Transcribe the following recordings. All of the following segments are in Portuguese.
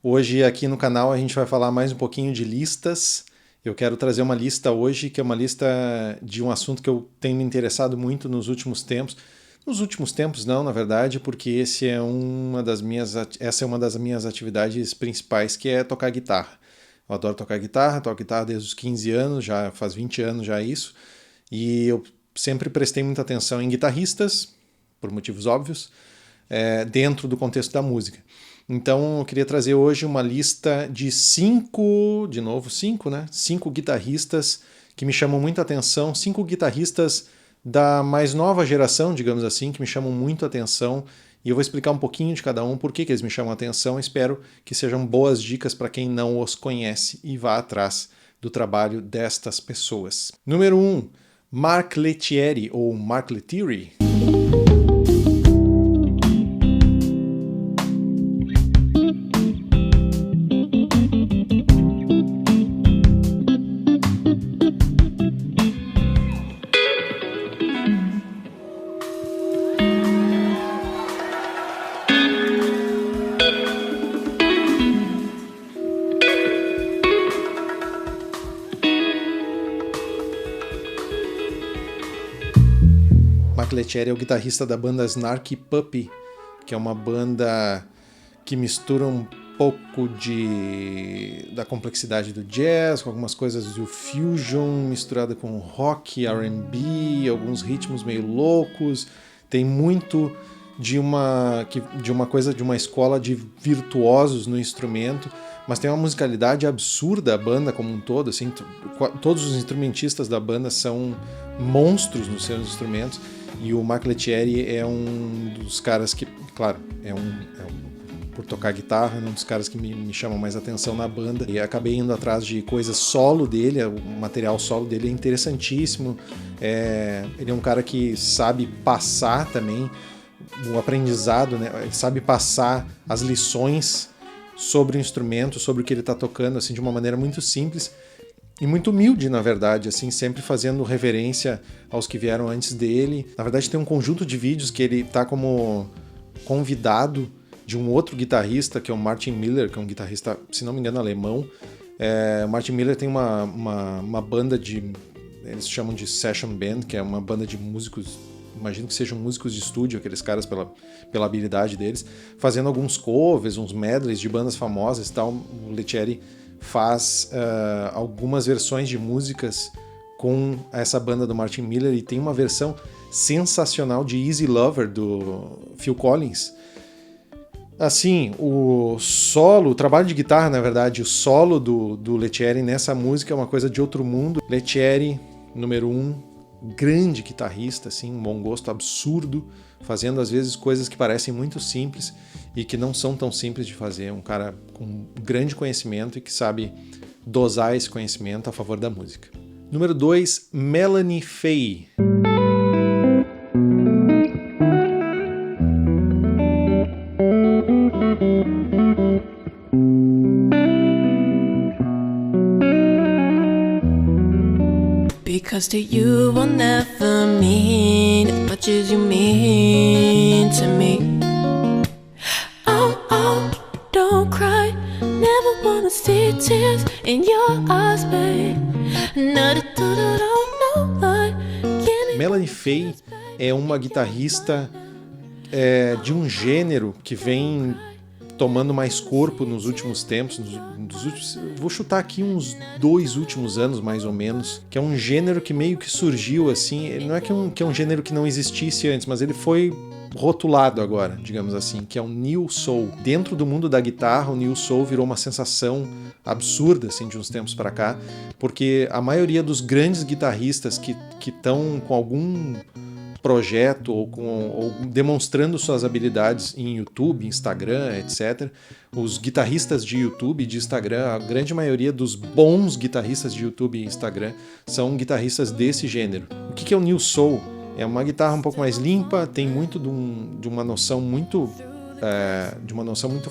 Hoje aqui no canal a gente vai falar mais um pouquinho de listas. Eu quero trazer uma lista hoje que é uma lista de um assunto que eu tenho me interessado muito nos últimos tempos. Nos últimos tempos não, na verdade, porque essa é uma das minhas atividades principais, que é tocar guitarra. Eu adoro tocar guitarra, toco guitarra desde os 15 anos, já faz 20 anos já isso. E eu sempre prestei muita atenção em guitarristas, por motivos óbvios, dentro do contexto da música. Então eu queria trazer hoje uma lista de cinco guitarristas que me chamam muita atenção, cinco guitarristas da mais nova geração, digamos assim, que me chamam muito atenção, e eu vou explicar um pouquinho de cada um, por que eles me chamam atenção. Espero que sejam boas dicas para quem não os conhece e vá atrás do trabalho destas pessoas. Número 1, Mark Lettieri, ou Mark Lettieri. Mark Lettieri é o guitarrista da banda Snarky Puppy, que é uma banda que mistura um pouco da complexidade do jazz, com algumas coisas do fusion, misturada com rock, R&B, alguns ritmos meio loucos. Tem muito de uma escola de virtuosos no instrumento, mas tem uma musicalidade absurda a banda como um todo. Assim, todos os instrumentistas da banda são monstros nos seus instrumentos. E o Mark Lettieri é um dos caras que, claro, por tocar guitarra, é um dos caras que me chamam mais atenção na banda. E acabei indo atrás de coisas solo dele, o material solo dele é interessantíssimo. Ele é um cara que sabe passar também o aprendizado, né? Ele sabe passar as lições sobre o instrumento, sobre o que ele está tocando, assim, de uma maneira muito simples e muito humilde, na verdade, assim, sempre fazendo reverência aos que vieram antes dele. Na verdade, tem um conjunto de vídeos que ele está como convidado de um outro guitarrista, que é o Martin Miller, que é um guitarrista, se não me engano, alemão. O Martin Miller tem uma banda eles chamam de session band, que é uma banda de músicos, imagino que sejam músicos de estúdio, aqueles caras pela habilidade deles, fazendo alguns covers, uns medleys de bandas famosas e tal. O Lettieri faz algumas versões de músicas com essa banda do Martin Miller, e tem uma versão sensacional de Easy Lover do Phil Collins. Assim, o trabalho de guitarra, na verdade, o solo do Lettieri nessa música é uma coisa de outro mundo. Lettieri, número 1, grande guitarrista, assim, um bom gosto absurdo, fazendo às vezes coisas que parecem muito simples e que não são tão simples de fazer. Um cara com grande conhecimento e que sabe dosar esse conhecimento a favor da música. Número 2, Melanie Faye. Because to you will never mean as much as you mean to me. Oh, oh, don't cry. Never wanna see tears in your eyes, babe. Melanie Faye é uma guitarrista de um gênero que vem tomando mais corpo nos últimos tempos, vou chutar aqui uns 2 últimos anos mais ou menos, que é um gênero que meio que surgiu assim. Ele não é que é um gênero que não existisse antes, mas ele foi rotulado agora, digamos assim, que é o New Soul. Dentro do mundo da guitarra, o New Soul virou uma sensação absurda, assim, de uns tempos para cá, porque a maioria dos grandes guitarristas que estão com algum projeto ou demonstrando suas habilidades em YouTube, Instagram, etc. Os guitarristas de YouTube e de Instagram, a grande maioria dos bons guitarristas de YouTube e Instagram são guitarristas desse gênero. O que é o New Soul? É uma guitarra um pouco mais limpa, tem muito de uma noção muito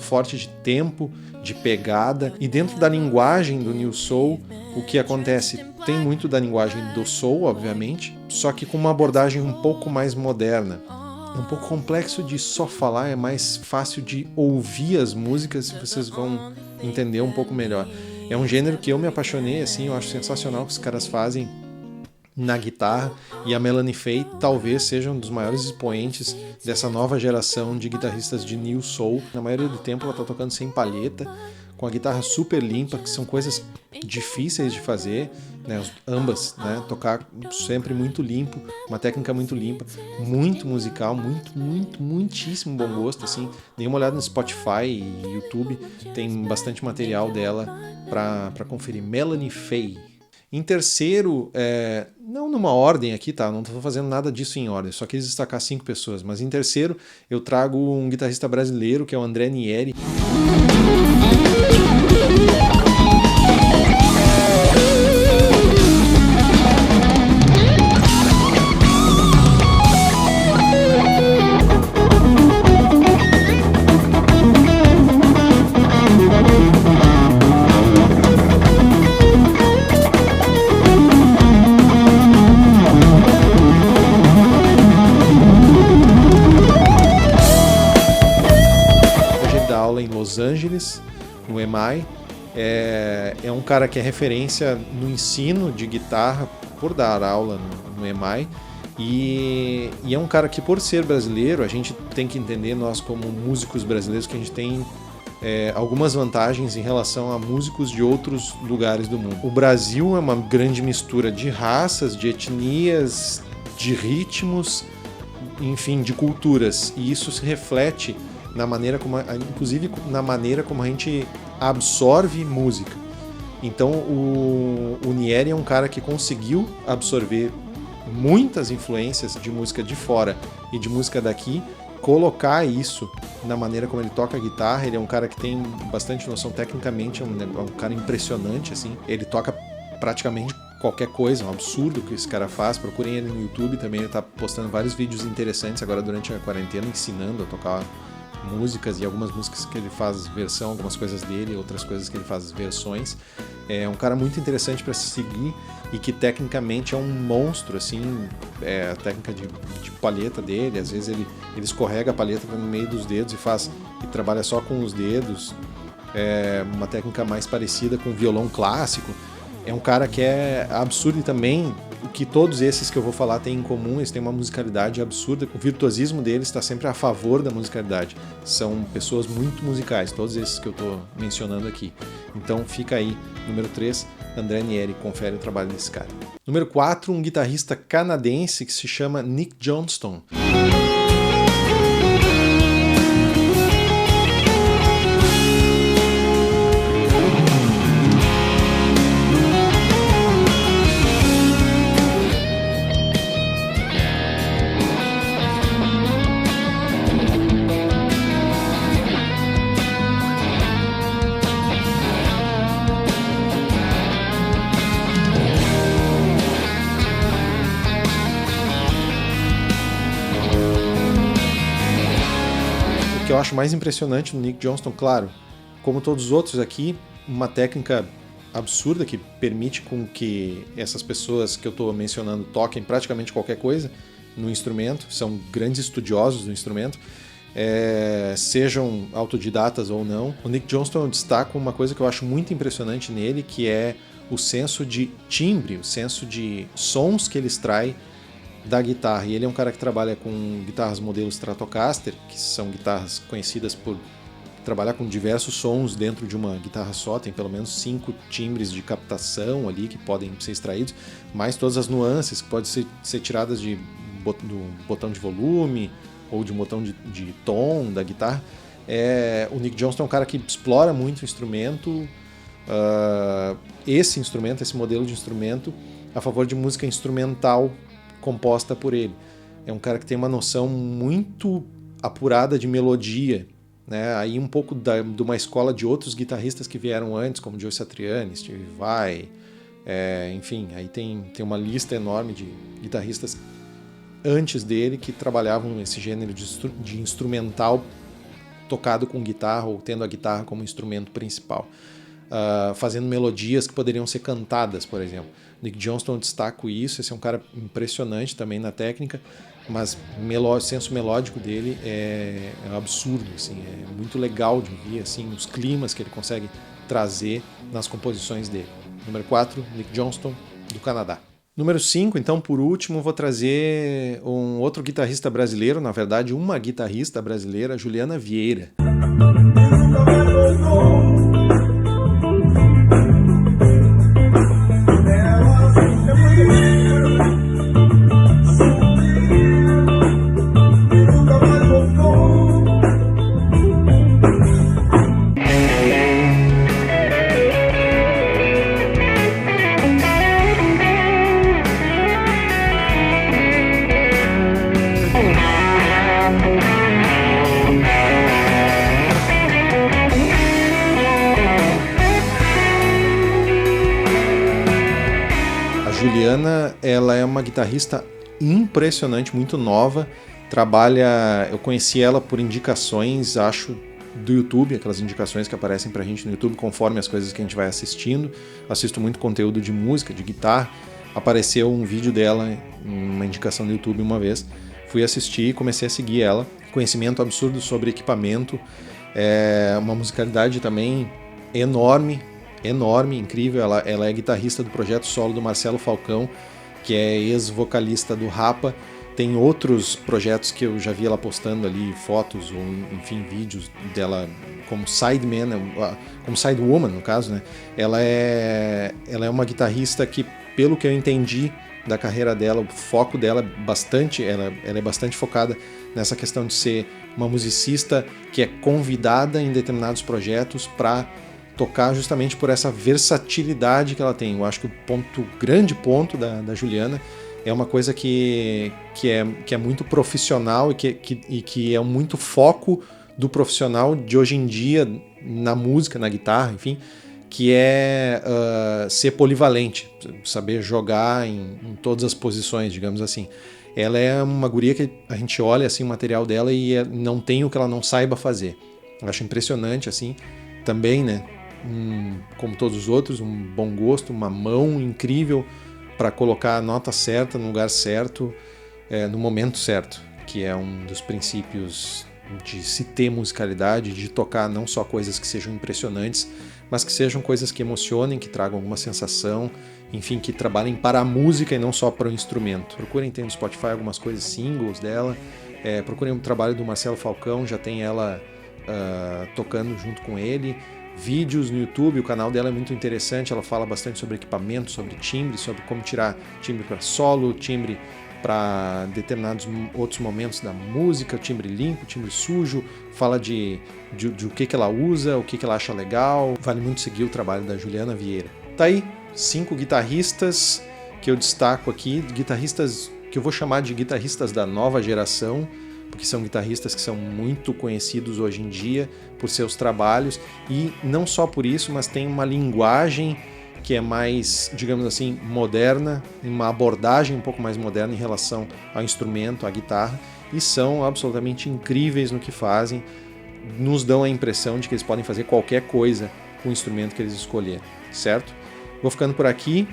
forte de tempo, de pegada, e dentro da linguagem do New Soul, o que acontece? Tem muito da linguagem do Soul, obviamente, só que com uma abordagem um pouco mais moderna. um pouco complexo de só falar, é mais fácil de ouvir as músicas e vocês vão entender um pouco melhor. É um gênero que eu me apaixonei, assim, eu acho sensacional o que os caras fazem na guitarra, e a Melanie Faye talvez seja um dos maiores expoentes dessa nova geração de guitarristas de New Soul. Na maioria do tempo ela está tocando sem palheta, com a guitarra super limpa, que são coisas difíceis de fazer, né? Ambas, né? Tocar sempre muito limpo, uma técnica muito limpa, muito musical, muitíssimo bom gosto, assim. Dê uma olhada no Spotify e YouTube, tem bastante material dela para conferir. Melanie Faye. Em terceiro, não numa ordem aqui, tá? Não estou fazendo nada disso em ordem, só quis destacar 5 pessoas. Mas em terceiro, eu trago um guitarrista brasileiro, que é o André Nieri. Em Los Angeles, no EMI. É um cara que é referência no ensino de guitarra por dar aula no EMI, e é um cara que, por ser brasileiro, a gente tem que entender, nós como músicos brasileiros, que a gente tem algumas vantagens em relação a músicos de outros lugares do mundo. O Brasil é uma grande mistura de raças, de etnias, de ritmos, enfim, de culturas, e isso se reflete na maneira como, inclusive na maneira como a gente absorve música. Então o Nieri é um cara que conseguiu absorver muitas influências de música de fora e de música daqui, colocar isso na maneira como ele toca a guitarra. Ele é um cara que tem bastante noção tecnicamente, é um cara impressionante, assim. Ele toca praticamente qualquer coisa, é um absurdo que esse cara faz. Procurem ele no YouTube também, ele tá postando vários vídeos interessantes agora durante a quarentena, ensinando a tocar músicas, e algumas músicas que ele faz versão, algumas coisas dele, outras coisas que ele faz versões. É um cara muito interessante para se seguir e que tecnicamente é um monstro, assim. A técnica de palheta dele, às vezes ele escorrega a palheta no meio dos dedos e trabalha só com os dedos. É uma técnica mais parecida com violão clássico. É um cara que é absurdo, e também o que todos esses que eu vou falar têm em comum, eles têm uma musicalidade absurda. O virtuosismo deles está sempre a favor da musicalidade. São pessoas muito musicais, todos esses que eu estou mencionando aqui. Então fica aí, número 3, André Nieri, confere o trabalho desse cara. Número 4, um guitarrista canadense que se chama Nick Johnston. O que eu acho mais impressionante no Nick Johnston, claro, como todos os outros aqui, uma técnica absurda que permite com que essas pessoas que eu estou mencionando toquem praticamente qualquer coisa no instrumento, são grandes estudiosos do instrumento, sejam autodidatas ou não. O Nick Johnston, eu destaco uma coisa que eu acho muito impressionante nele, que é o senso de timbre, o senso de sons que ele extrai da guitarra. E ele é um cara que trabalha com guitarras modelo Stratocaster, que são guitarras conhecidas por trabalhar com diversos sons dentro de uma guitarra só. Tem pelo menos 5 timbres de captação ali que podem ser extraídos, mais todas as nuances que podem ser tiradas do botão de volume ou de um botão de tom da guitarra. O Nick Johnston é um cara que explora muito o instrumento, esse modelo de instrumento, a favor de música instrumental composta por ele. É um cara que tem uma noção muito apurada de melodia, né? Aí um pouco de uma escola de outros guitarristas que vieram antes, como Joe Satriani, Steve Vai, enfim, aí tem uma lista enorme de guitarristas antes dele que trabalhavam esse gênero de instrumental tocado com guitarra ou tendo a guitarra como instrumento principal, fazendo melodias que poderiam ser cantadas, por exemplo. Nick Johnston, eu destaco isso. Esse é um cara impressionante também na técnica. mas o senso melódico dele é absurdo, assim, é muito legal de ouvir, assim, os climas que ele consegue trazer nas composições dele. Número 4, Nick Johnston, do Canadá. Número 5, então, por último, vou trazer um outro guitarrista brasileiro, na verdade, uma guitarrista brasileira, Juliana Vieira. Juliana, ela é uma guitarrista impressionante, muito nova, eu conheci ela por indicações, acho, do YouTube, aquelas indicações que aparecem pra gente no YouTube conforme as coisas que a gente vai assistindo. Assisto muito conteúdo de música, de guitarra, apareceu um vídeo dela, uma indicação do YouTube uma vez, fui assistir e comecei a seguir ela, conhecimento absurdo sobre equipamento, uma musicalidade também enorme, incrível. Ela é guitarrista do projeto solo do Marcelo Falcão, que é ex-vocalista do Rapa. Tem outros projetos que eu já vi ela postando ali, fotos ou, enfim, vídeos dela como sideman, como sidewoman, no caso, né? Ela é uma guitarrista que, pelo que eu entendi da carreira dela, o foco dela ela é bastante focada nessa questão de ser uma musicista que é convidada em determinados projetos para tocar justamente por essa versatilidade que ela tem. Eu acho que o grande ponto da Juliana é uma coisa que é muito profissional e que é muito foco do profissional de hoje em dia na música, na guitarra, enfim, que é ser polivalente, saber jogar em todas as posições, digamos assim. Ela é uma guria que a gente olha assim, o material dela e não tem o que ela não saiba fazer. Eu acho impressionante, assim, também, né? Como todos os outros, um bom gosto, uma mão incrível para colocar a nota certa no lugar certo, no momento certo, que é um dos princípios de se ter musicalidade, de tocar não só coisas que sejam impressionantes, mas que sejam coisas que emocionem, que tragam alguma sensação, enfim, que trabalhem para a música e não só para o instrumento. Procurem ter no Spotify algumas coisas, singles dela, procurem o trabalho do Marcelo Falcão, já tem ela tocando junto com ele, vídeos no YouTube, o canal dela é muito interessante, ela fala bastante sobre equipamento, sobre timbre, sobre como tirar timbre para solo, timbre para determinados outros momentos da música, timbre limpo, timbre sujo, fala de o que ela usa, o que ela acha legal. Vale muito seguir o trabalho da Juliana Vieira. Tá aí, 5 guitarristas que eu destaco aqui, guitarristas que eu vou chamar de guitarristas da nova geração, porque são guitarristas que são muito conhecidos hoje em dia por seus trabalhos, e não só por isso, mas tem uma linguagem que é mais, digamos assim, moderna, uma abordagem um pouco mais moderna em relação ao instrumento, à guitarra, e são absolutamente incríveis no que fazem, nos dão a impressão de que eles podem fazer qualquer coisa com o instrumento que eles escolherem, certo? Vou ficando por aqui.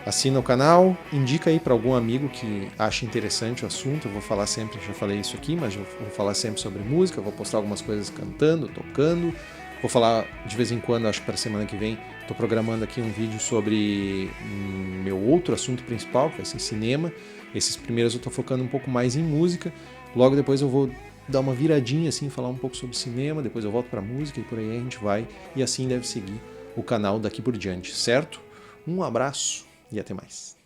Assina o canal, indica aí para algum amigo que ache interessante o assunto. Eu vou falar sempre, já falei isso aqui, mas eu vou falar sempre sobre música, vou postar algumas coisas cantando, tocando. Vou falar de vez em quando, acho que para a semana que vem, estou programando aqui um vídeo sobre meu outro assunto principal, que vai ser cinema. Esses primeiros eu estou focando um pouco mais em música. Logo depois eu vou dar uma viradinha, assim, falar um pouco sobre cinema, depois eu volto para música e por aí a gente vai. E assim deve seguir o canal daqui por diante, certo? Um abraço e até mais.